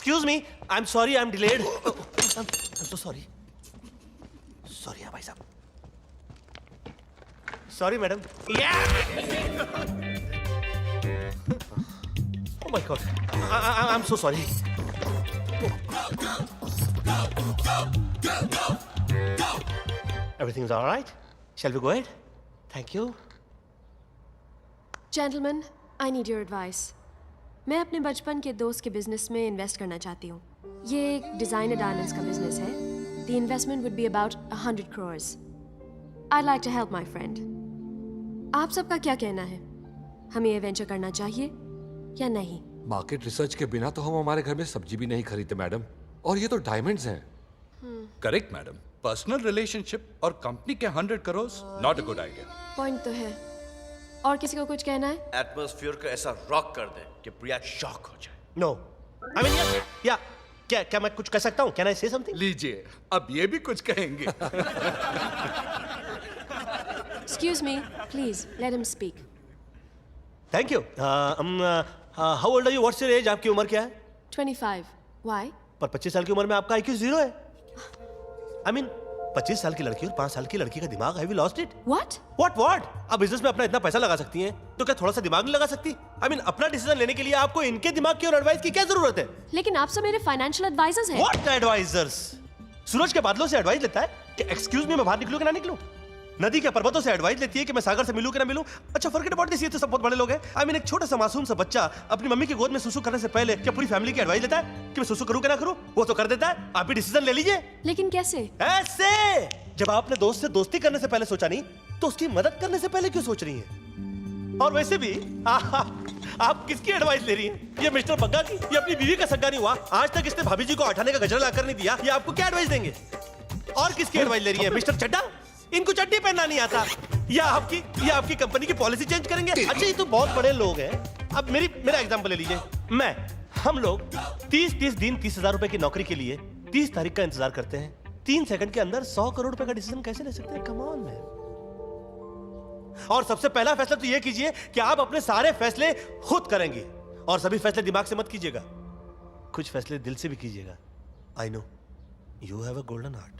Excuse me, I'm sorry, I'm delayed. I'm so sorry. Sorry, हाँ भाई साहब. Sorry, madam. Yeah. Oh my God. I'm so sorry. Everything's all right. Shall we go ahead? Thank you. Gentlemen, I need your advice. मैं अपने बचपन के दोस्त के business में इन्वेस्ट करना चाहती हूँ. ये एक डिजाइनर डायमंड्स का बिजनेस है. The investment would be about 100 crores. I'd like to help my friend. आप सबका क्या कहना है? हमें ये वेंचर करना चाहिए या नहीं? मार्केट रिसर्च के बिना तो हम हमारे घर में सब्जी भी नहीं खरीदते मैडम. और ये तो डायमंड्स हैं. Correct madam. पर्सनल रिलेशनशिप और कंपनी के 100 crore not a good idea. Point तो है. और किसी को कुछ कहना है? एटमॉस्फेयर को ऐसा रॉक कर दे कि प्रिया शॉक हो जाए. No. I mean, yeah. क्या मैं कुछ कह सकता हूँ? Can I say something? लीजिए, अब ये भी कुछ कहेंगे. Excuse me, please let him speak. Thank you. How old are you? What's your age? आपकी उम्र क्या है? 25. Why? पर 25 साल की उम्र में आपका IQ 0 है. I mean, 25 साल की लड़की और 5 साल की लड़की का दिमाग, have you lost it? What? What? आप बिजनेस में अपना इतना पैसा लगा सकती हैं, तो क्या थोड़ा सा दिमाग नहीं लगा सकती? I mean, अपना डिसीजन लेने के लिए आपको इनके दिमाग की और एडवाइस की क्या जरूरत है? लेकिन आप सब मेरे फाइनेंशियल एडवाइजर्स हैं. What advisors? सूरज के बादलों से एडवाइस लेता है कि एक्सक्यूज मी मैं बाहर निकलूं कि ना निकलूं? नदी के पर्वतों से एडवाइस लेती है कि मैं सागर से मिलूं कि ना मिलूं? अच्छा, फॉरगेट अबाउट दिस, ये तो सब बहुत बड़े लोग हैं. आई मीन, एक छोटा सा मासूम सा बच्चा अपनी मम्मी की गोद में सुसु करने से पहले क्या पूरी फैमिली की एडवाइस लेता है कि मैं सुसु करूं कि ना करूं? वो तो कर देता है. आप भी डिसीजन ले लीजिए. लेकिन कैसे? ऐसे, जब आपने दोस्त से दोस्ती करने से पहले सोचा नहीं, तो उसकी मदद करने से पहले क्यों सोच रही हैं? और वैसे भी आप किसकी एडवाइस ले रही हैं? ये मिस्टर बग्गा की? ये अपनी बीवी का सगा नहीं हुआ? आज तक इसने भाभी जी को अठाने का गजरा लाकर नहीं दिया. ये आपको क्या एडवाइस देंगे? और किसकी एडवाइस ले रही है? मिस्टर चड्डा? इनको चड्डी पहनना नहीं आता. या आपकी कंपनी की पॉलिसी चेंज करेंगे? अच्छा, ये तो बहुत बड़े लोग हैं. अब मेरा एग्जांपल ले लीजिए. हम लोग 30 दिन 30,000 रुपए की नौकरी के लिए 30 तारीख का इंतजार करते हैं. 3 सेकंड के अंदर 100 करोड़ रुपए का डिसीजन कैसे ले सकते हैं? Come on man. और सबसे पहला फैसला तो ये कीजिए कि आप अपने सारे फैसले खुद करेंगे. और सभी फैसले दिमाग से मत कीजिएगा, कुछ फैसले दिल से भी कीजिएगा. I know you have a golden heart.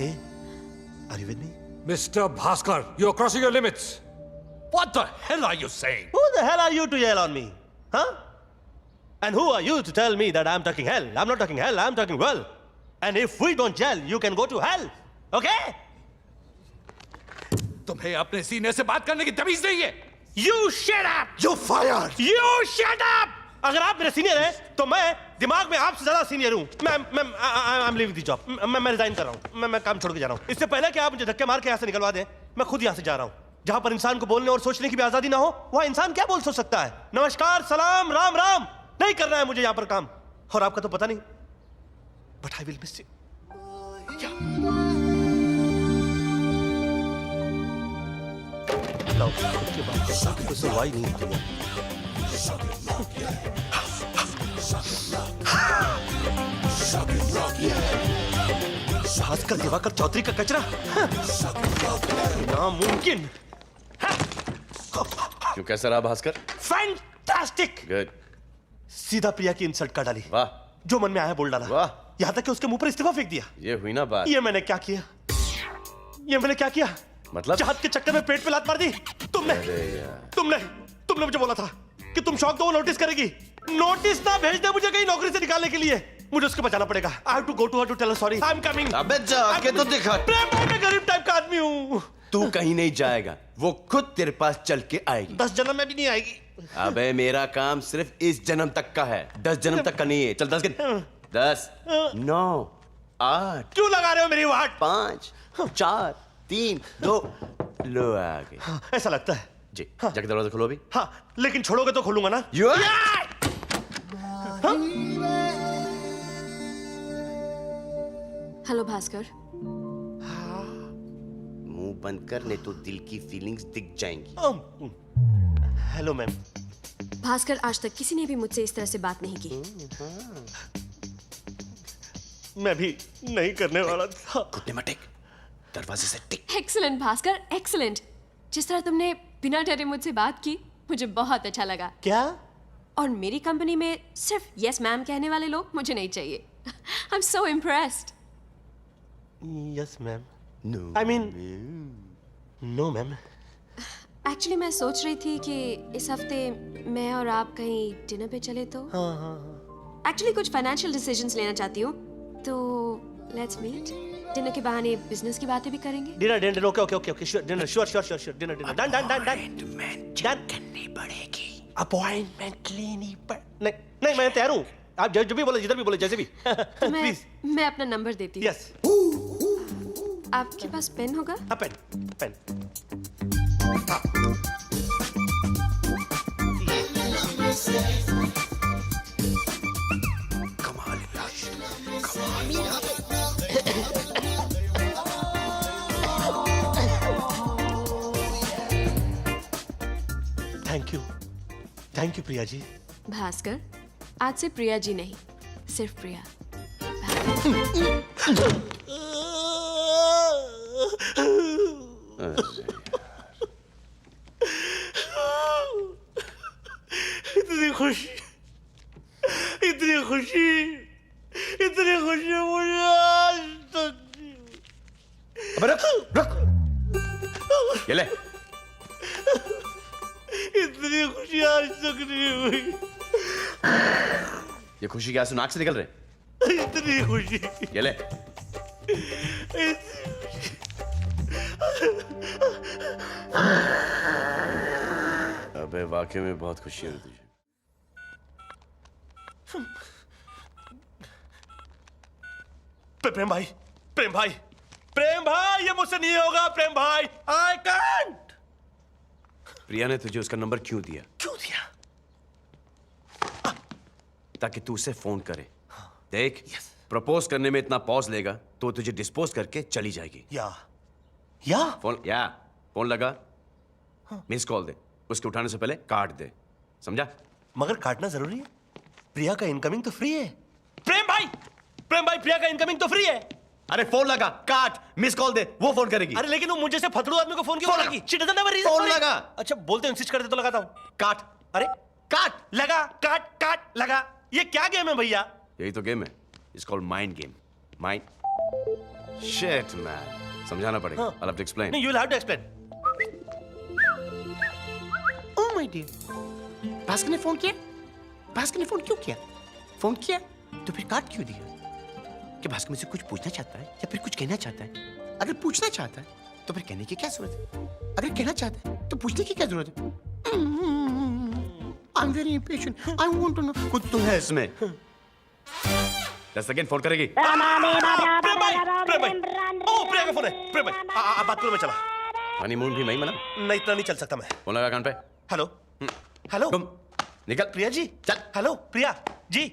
Hey, are you with me? Mr. Bhaskar, you're crossing your limits. What the hell are you saying? Who the hell are you to yell on me? Huh? And who are you to tell me that I'm talking hell? I'm not talking hell, I'm talking well. And if we don't gel, you can go to hell. Okay? तुम्हें अपने senior से बात करने की तमीज नहीं है. You shut up! You're fired. You shut up! अगर आप मेरे सीनियर हैं, तो मैं दिमाग में आपसे ज्यादा सीनियर हूँ. I'm leaving the job. मैं रिजाइन कर रहा हूँ. मैं काम छोड़ के जा रहा हूँ. इससे पहले कि आप मुझे धक्के मार के यहाँ से निकलवा दें, मैं खुद यहाँ से जा रहा हूँ. जहाँ पर इंसान को बोलने और सोचने की भी आजादी ना हो, वहाँ इंसान क्या बोल सोच सकता है? नमस्कार, सलाम, राम राम. नहीं करना है मुझे यहाँ पर काम. और आपका तो पता नहीं, but I will miss you. उसके बाद तो सुनवाई नहीं होती. भास्कर दिवाकर चौधरी का कचरा, नामुमकिन. क्यों, कैसा रहा भास्कर? फैंटास्टिक. गुड. सीधा प्रिया की इंसल्ट कर डाली. वाह. जो मन में आया बोल डाला. वाह. यहां तक कि उसके मुंह पर इस्तीफा फेंक दिया. ये हुई ना बात. ये मैंने क्या किया? मतलब? चाहत के चक्कर में पेट पे लात मार दी. तुमने मुझे बोला था कि तुम शौक दो, वो नोटिस करेगी. नोटिस ना भेज दे मुझे कहीं नौकरी से निकालने के लिए. मुझे उसको बचाना पड़ेगा. I have to go to her to tell her sorry. I'm coming. अबे जाके तो दिखा. मैं गरीब टाइप का आदमी हूँ. तू कहीं नहीं जाएगा, वो खुद तेरे पास चल के आएगी. 10 जन्म में भी नहीं आएगी. अबे मेरा काम सिर्फ इस जन्म तक का है, 10 जन्म तक का नहीं है. चल 10 गिन. 10, 9, 8. क्यों लगा रहे हो मेरी वाट? 5, 4, 3, 2. लो आ गए. ऐसा लगता है जी. जाके दरवाजा खोलो अभी. हाँ, लेकिन छोड़ोगे तो खोलूंगा ना. हेलो भास्कर. मुंह बंद कर, नहीं तो दिल की फीलिंग्स दिख जाएंगी. Hello ma'am. भास्कर, आज तक किसी ने भी मुझसे इस तरह से बात नहीं की. मैं भी नहीं करने वाला था. घुटने मत टेक, दरवाजे से टिक. Excellent Bhaskar, excellent. जिस तरह तुमने बिना डरे मुझसे बात की, मुझे बहुत अच्छा लगा. क्या? और मेरी कंपनी में सिर्फ यस मैम कहने वाले लोग मुझे नहीं चाहिए। I am so impressed. Yes ma'am. No. I mean no ma'am. Actually मैं सोच रही थी कि इस हफ्ते मैं और आप कहीं डिनर पे चले तो। एक्चुअली कुछ फाइनेंशियल डिसीजंस लेना चाहती हूँ, तो लेट्स मीट। डिनर के बहाने बिजनेस की बातें भी करेंगे। Dinner okay okay okay okay sure dinner sure dinner done done done done करनी पड़ेगी। अपॉइंटमेंट लेनी पड़ नहीं नहीं मैं तैयार हूँ। आप जब भी बोले जिधर भी बोले जैसे भी प्लीज। मैं अपना नंबर देती हूँ। यस आपके पास पेन होगा? Pen pen thank you Priya ji. Bhaskar, आज से प्रिया जी नहीं, सिर्फ प्रिया। इतनी खुशी मुझे आज तक। अबे रुक ये ले। इतनी खुशी आज तक नहीं हुई। ये खुशी के आंसू नाक से निकल रहे। इतनी खुशी ये ले। अबे वाकई में बहुत खुशी है तुझे। प्रेम भाई ये मुझसे नहीं होगा। प्रेम भाई आई कांट। प्रिया ने तुझे उसका नंबर क्यों दिया? क्यों दिया? ताकि तू उसे फोन करे। देख प्रपोज करने में इतना पॉज लेगा तो तुझे डिस्पोज करके चली जाएगी। या फोन लगा, मिस कॉल दे, उसके उठाने से पहले काट दे, समझा? मगर काटना जरूरी है। प्रिया का इनकमिंग तो फ्री है। प्रेम भाई प्रिया का इनकमिंग तो फ्री है। अरे फोन लगा, काट, मिस कॉल दे, वो फोन करेगी। अरे लेकिन वो मुझे से फतड़ू आदमी को फोन क्यों करेगी? She doesn't have a reason phone for it. लगा। अच्छा बोलते इंसिस्ट करते तो लगाता हूँ। काट। अरे काट लगा काट लगा। ये क्या गेम है भैया? यही तो गेम है। It's called mind game. Mind shit man, समझाना पड़ेगा। हाँ। I'll have to explain. नहीं, you will have to explain. Oh my dear, Bhaskar ने फोन किया? भास्कर ने फोन क्यों किया? फोन किया तो फिर काट क्यों दिया? कि भास्कर मुझसे कुछ पूछना चाहता है या फिर कुछ कहना चाहता है? अगर पूछना चाहता है तो फिर कहने की क्या जरूरत है? अगर कहना चाहता है तो पूछने की क्या जरूरत है? I'm very impatient. I want to know. कुछ तो है इसमें। 10 सेकंड फोन करेगी। प्रेम भाई ओ प्रिया का फोन है। प्रेम भाई आप बात करो, मैं चला। हनीमून भी मैं मना। नहीं इतना नहीं चल सकता मैं। फोन लगा कान पे। हेलो तुम निकल। प्रिया जी चल। हेलो प्रिया जी।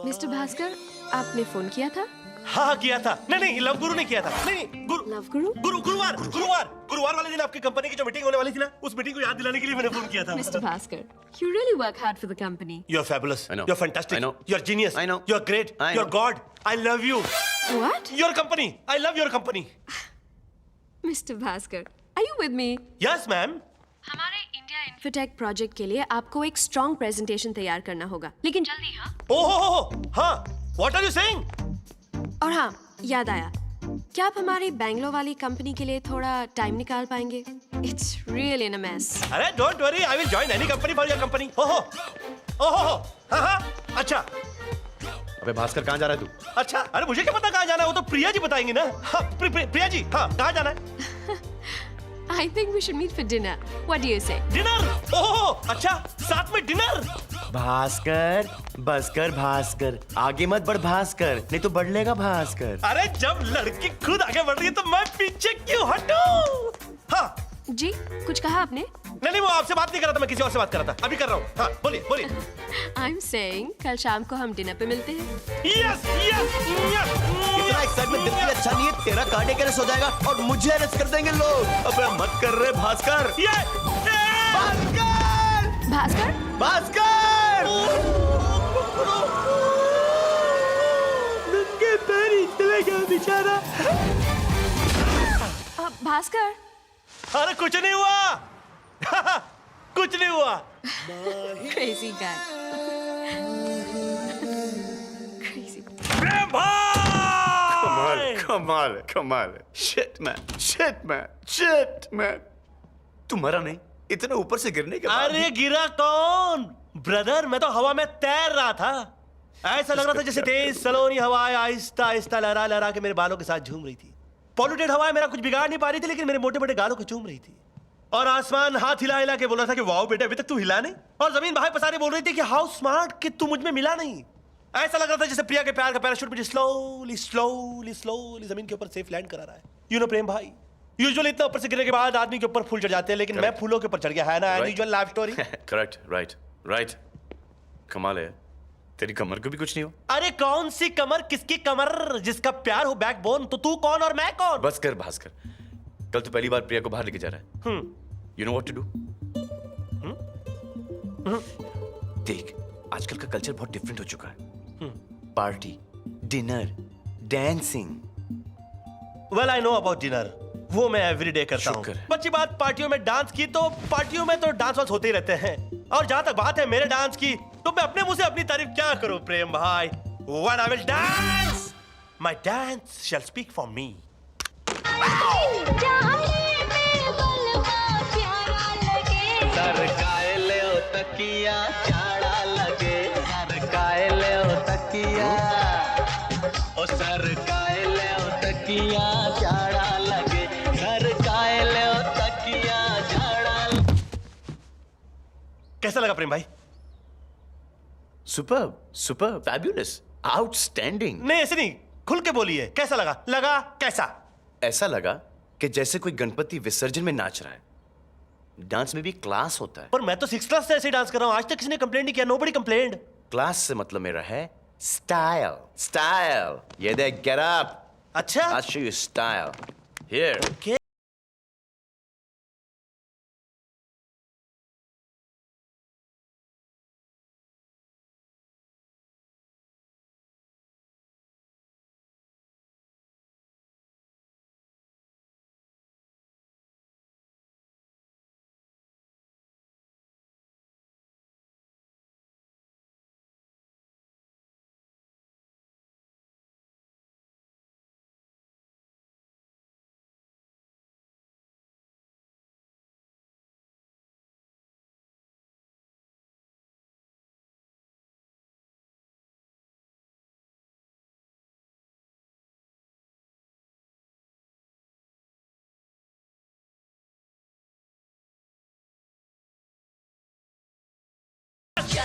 मिस्टर भास्कर, आपने फोन किया था? हाँ किया था। नहीं लव गुरु ने किया था। नहीं लव गुरु? गुरुवार वाले दिन आपकी कंपनी की जो मीटिंग होने वाली थी ना, उस मीटिंग को याद दिलाने के लिए मैंने फोन किया था। Mr. Bhaskar, you really work hard for the company. You're fabulous. I know. You're fantastic. I know. You're genius. I know. You're great. I You're know. God. I love you. What? Your company. I love your company. Mr. Bhaskar, are you with me? Yes, ma'am. हमारे India infotech project के लिए आपको एक strong presentation तैयार करना होगा, लेकिन जल्दी। हाँ हाँ What are you saying? और हाँ, याद आया, क्या आप हमारी बैंगलोर वाली कंपनी के लिए थोड़ा टाइम निकाल पाएंगे? It's really in a mess. अरे don't worry. I will join any company for your company. हाँ अच्छा अबे भास्कर कहाँ जा रहा है तू? अच्छा। अरे मुझे क्या पता कहाँ जाना है, वो तो प्रिया जी बताएंगी ना। हाँ प्रिया जी हाँ कहाँ जाना है? I think we should meet for dinner. What do you say? Dinner. अच्छा साथ में डिनर। भास्कर बसकर भास्कर, आगे मत बढ़ भास्कर, नहीं तो बढ़ लेगा भास्कर। अरे जब लड़की खुद आगे बढ़ रही है तो मैं पीछे क्यों हटूं? हाँ जी, कुछ कहा आपने? नहीं वो आपसे बात नहीं कर रहा था, मैं किसी और से बात कर रहा था। अभी कर रहा हूँ। हाँ बोलिए। I'm saying कल शाम को हम डिनर पे मिलते हैं। यस इतना एक्साइटमेंट दिल के लिए अच्छा नहीं है। तेरा कार्डियक अरेस्ट हो जाएगा और मुझे अरेस्ट कर देंगे लोग। अबे मत कर रहे भास्कर। भास्कर नंगे पैरी चले गया बेचारा। भास्कर, अरे कुछ नहीं हुआ। Crazy guy. Crazy. प्रेम भाई! कमाल है। Shit man। तू मरा नहीं, इतने ऊपर से गिरने के बाद। अरे गिरा कौन? ब्रदर, मैं तो हवा में तैर रहा था। ऐसा लग रहा था जैसे तेज सलोनी हवाएं आहिस्ता आहिस्ता लहरा लहरा के मेरे बालों के साथ झूम रही थी। पॉल्यूटेड हवाएं मेरा कुछ बिगाड़ नहीं पा रही थी, लेकिन मेरे मोटे मोटे गालों को चूम रही थी। और आसमान हाथ हिला हिला के बोल रहा था कि वाओ बेटे, अभी तक तू हिला नहीं। और जमीन बाहें पसारे बोल रही थी कि हाउ स्मार्ट कि तू मुझ में मिला नहीं। ऐसा लग रहा था जैसे प्रिया के प्यार का पैराशूट मुझे स्लोली जमीन के ऊपर सेफ लैंड करा रहा है। यू नो प्रेम भाई, यूजुअली इतना ऊपर से गिरने के बाद आदमी के ऊपर फूल चढ़ जाते हैं, लेकिन मैं फूलों के ऊपर चढ़ गया, है ना unusual love story. Correct, right. कमाल है, तेरी कमर को भी कुछ नहीं हो। अरे कौन सी कमर, किसकी कमर? जिसका प्यार हो बैकबोन। तो तू कौन और मैं कौन? बस कर भास्कर, कल तो पहली बार प्रिया को बाहर लेके जा रहा है। You know what to do? देख, आजकल का कल्चर बहुत डिफरेंट हो चुका है। Party, dinner, dancing. Well I know about dinner, वो मैं एवरीडे करता हूँ। शुक्र है। बच्ची बात पार्टियों में डांस की, तो पार्टियों में तो डांस वांस होते ही रहते हैं। और जहां तक बात है मेरे डांस की, तो मैं अपने मुंह से अपनी तारीफ क्या करूं प्रेम भाई। When I will dance, my dance shall speak for me. कैसा लगा प्रेम भाई? Super, fabulous, outstanding. नहीं ऐसे नहीं, खुल के बोलिए। कैसा लगा? लगा कैसा? ऐसा लगा कि जैसे कोई गणपति विसर्जन में नाच रहा है। डांस में भी क्लास होता है। पर मैं तो 6th क्लास से ऐसे डांस कर रहा हूं, आज तक किसी ने कंप्लेंट नहीं किया। Nobody complaint. क्लास से मतलब मेरा है स्टाइल। ये देख, गेट अप। अच्छा, I'll show you style. Here. Okay.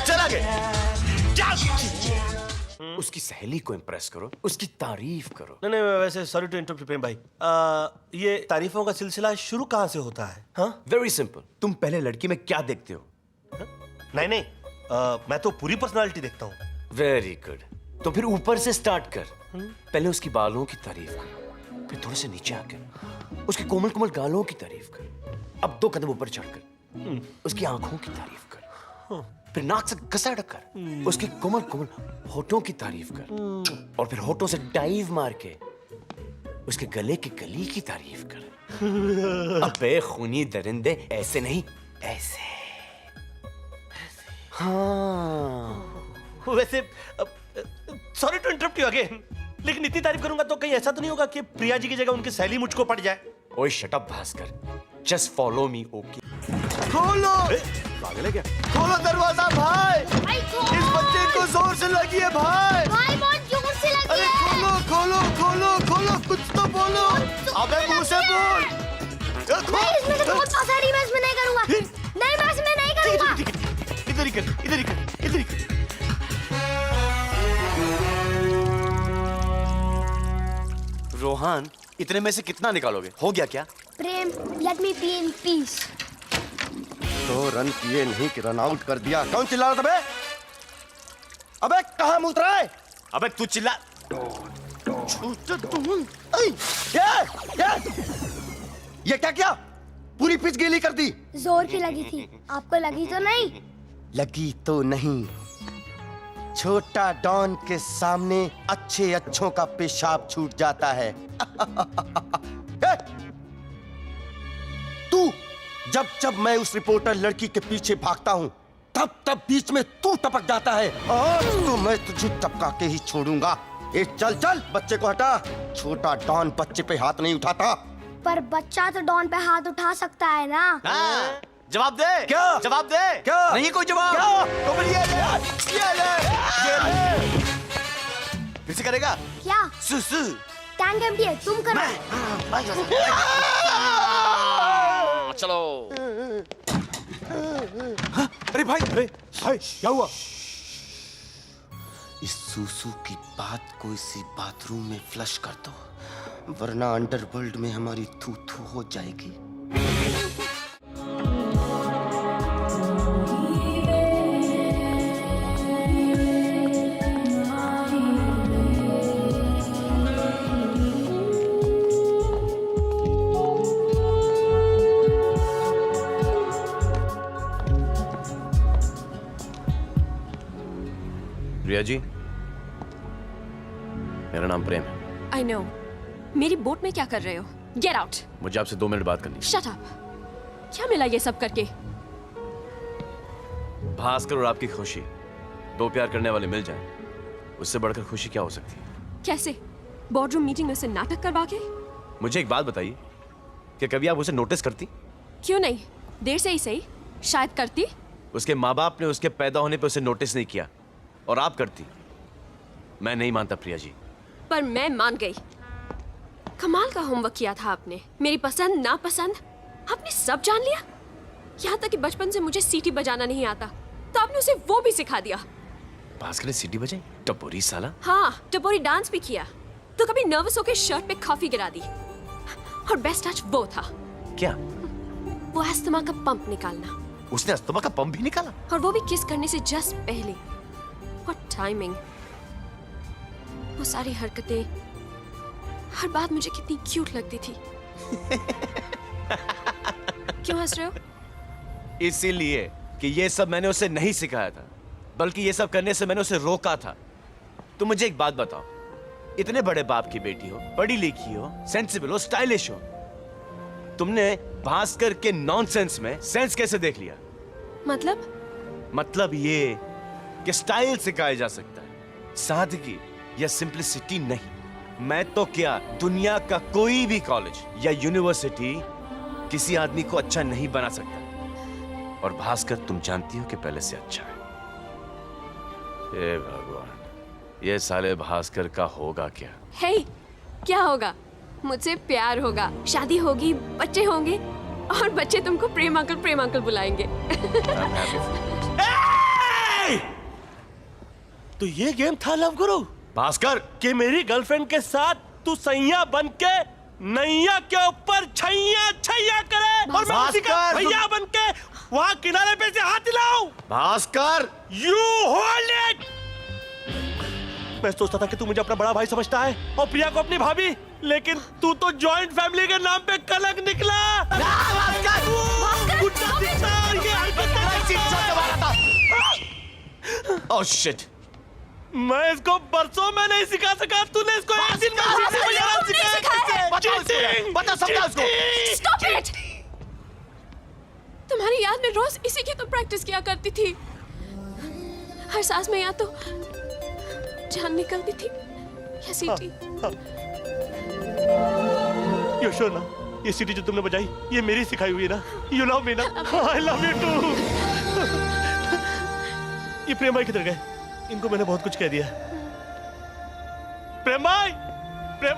चला गया। उसकी सहेली को इम्प्रेस करो, उसकी तारीफ करो। नहीं वैसे सॉरी टू इंटरप्ट प्रेम भाई, ये तारीफों का सिलसिला शुरू कहाँ से होता है? हाँ, वेरी सिंपल। तुम पहले लड़की में क्या देखते हो? नहीं मैं तो पूरी पर्सनालिटी देखता हूँ। Very good. तो फिर ऊपर से स्टार्ट कर। पहले उसकी बालों की तारीफ कर, फिर थोड़े से नीचे आकर उसके कोमल कोमल गालों की तारीफ कर। अब 2 कदम ऊपर चढ़कर उसकी आंखों की तारीफ कर, फिर नाक से घसा कर उसके कोमल कोमल होठों की तारीफ कर, और फिर होठों से डाइव मार के उसके गले की कली की तारीफ कर। अबे खूनी दरिंदे, ऐसे नहीं, ऐसे। हाँ। वैसे sorry to interrupt you again, लेकिन इतनी तारीफ करूंगा तो कहीं ऐसा तो नहीं होगा कि प्रिया जी की जगह उनकी सहेली मुझको पड़ जाए? ओए shut up Bhaskar, just follow me. Okay, खोलो। पागल है क्या? खोलो दरवाजा भाई। इस बच्चे को जोर से लगी है भाई। भाई बहुत जोर से लगी अरे है। खोलो, कुछ तो बोलो। अबे मुंह से बोल। नहीं, इसमें तो बहुत आसानी, मैं इसमें नहीं करूंगा। नहीं, मैं इसमें नहीं करूंगा। इधर ही कर। रोहन, इतने में से कितना निकालोगे? हो गया क्या? Prem, let me be in peace. तो रन किए नहीं कि रन आउट कर दिया। कौन चिल्ला रहा था बे? अबे कहाँ मुत रहा है? अबे तू चिल्ला। ये क्या? पूरी पिच गीली कर दी। जोर की लगी थी, आपको लगी तो नहीं? लगी तो नहीं। छोटा डॉन के सामने अच्छों का पेशाब छूट जाता है। तू जब मैं उस रिपोर्टर लड़की के पीछे भागता हूं, तब बीच में तू टपक जाता है। आज तो मैं तुझे टपका के ही छोड़ूंगा। ए चल चल, बच्चे को हटा। छोटा डॉन बच्चे पे हाथ नहीं उठाता। पर बच्चा तो डॉन पे हाथ उठा सकता है ना। हाँ, जवाब दे। क्या जवाब दे। क्या नहीं कोई जवाब। क्या? तो फिर ये ले। फिर से करेगा। क्या सुसु। टैंक एम्प्टी है, तुम करो। चलो। अरे भाई क्या हुआ? इस सूसू की बात को इसी बाथरूम में फ्लश कर दो, वरना अंडरवर्ल्ड में हमारी थू थू हो जाएगी। प्रिया जी, मेरा नाम प्रेम है। I know. मेरी बोट में क्या कर रहे हो? Get out. मुझे आपसे 2 मिनट बात करनी है। Shut up. क्या मिला ये सब करके? भास्कर और आपकी खुशी, 2 प्यार करने वाले मिल जाएं, उससे बढ़कर खुशी क्या हो सकती है? कैसे? बोर्डरूम मीटिंग में से नाटक करवा के? मुझे एक बात बताइए कि कभी आप उसे नोटिस करती? क्यों नहीं, देर से ही सही, शायद करती। उसके माँ बाप ने उसके पैदा होने पे उसे नोटिस नहीं किया और आप करती। मैं नहीं मानता प्रिया जी। पर मैं मान गई। कमाल का होमवर्क किया था आपने। मेरी पसंद नापसंद आपने सब जान लिया। यहाँ तक कि बचपन से मुझे सीटी बजाना नहीं आता, तो आपने उसे वो भी सिखा दिया। भास्कर ने सीटी बजाई? टपोरी साला। हाँ, टपोरी डांस भी किया। तो कभी नर्वस होकर शर्ट पे कॉफी गिरा दी। और बेस्ट टच वो था, क्या? वो अस्थमा का पंप निकालना। उसने अस्थमा का पंप भी निकाला? और वो भी किस करने से जस्ट पहले। What timing. वो सारी हरकतें, हर बात मुझे कितनी क्यूट लगती थी। क्यों हंस रहे हो? इसीलिए कि ये सब मैंने उसे नहीं सिखाया था, बल्कि ये सब करने से मैंने उसे रोका था। तो मुझे एक बात बताओ, इतने बड़े बाप की बेटी हो, पढ़ी लिखी हो, सेंसिबल हो, स्टाइलिश हो, तुमने भास्कर के नॉनसेंस में सेंस कैसे देख लिया? मतलब ये कि स्टाइल सिखाया जा सकता है, सादगी या सिंप्लिसिटी नहीं। मैं तो क्या, दुनिया का कोई भी कॉलेज या यूनिवर्सिटी किसी आदमी को अच्छा नहीं बना सकता। और भास्कर तुम जानती हो कि पहले से अच्छा है। हे भगवान, ये साले भास्कर का होगा क्या? हे, क्या होगा? मुझसे प्यार होगा, शादी होगी, बच्चे होंगे, और बच्चे तुमको प्रेम अंकल बुलाएंगे। I'm happy for you. तो ये गेम था लव गुरु भास्कर, कि मेरी गर्लफ्रेंड के साथ तू सैया बन के नैया के ऊपर छैया छैया करे और मैं उसी का भास्कर! भैया बन के वहां किनारे पे से हाथ हिलाऊं। Bhaskar, you hold it. मैं सोचता था कि तू मुझे अपना बड़ा भाई समझता है और प्रिया को अपनी भाभी, लेकिन तू तो जॉइंट फैमिली के नाम पे कलंक निकला। गुड्डा दिखता और ये हरकत ओह शिट, मैं इसको बरसों में नहीं सिखा सका, तूने इसको एक दिन में सीधी बजाना सिखाया। बता समझा उसको। Stop it! तुम्हारी याद में रोज इसी की तो प्रैक्टिस किया करती थी। हर सांस में या तो जान निकलती थी या सीटी। यू श्योर ना? ये सीटी जो तुमने बजाई ये मेरी सिखाई हुई है ना? यू लव मी ना? I love you too. ये प्रेम भाई किधर गए? इनको मैंने बहुत कुछ कह दिया। प्रेम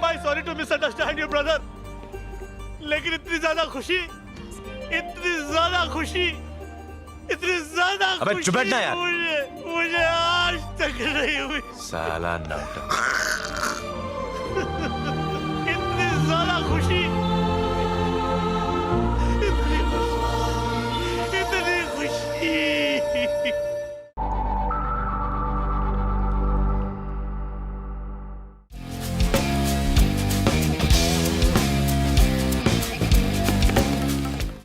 भाई sorry to misunderstand you brother, लेकिन इतनी ज्यादा खुशी, अबे चुप बैठना यार। मुझे आज तक नहीं हुई। साला नौटंकी।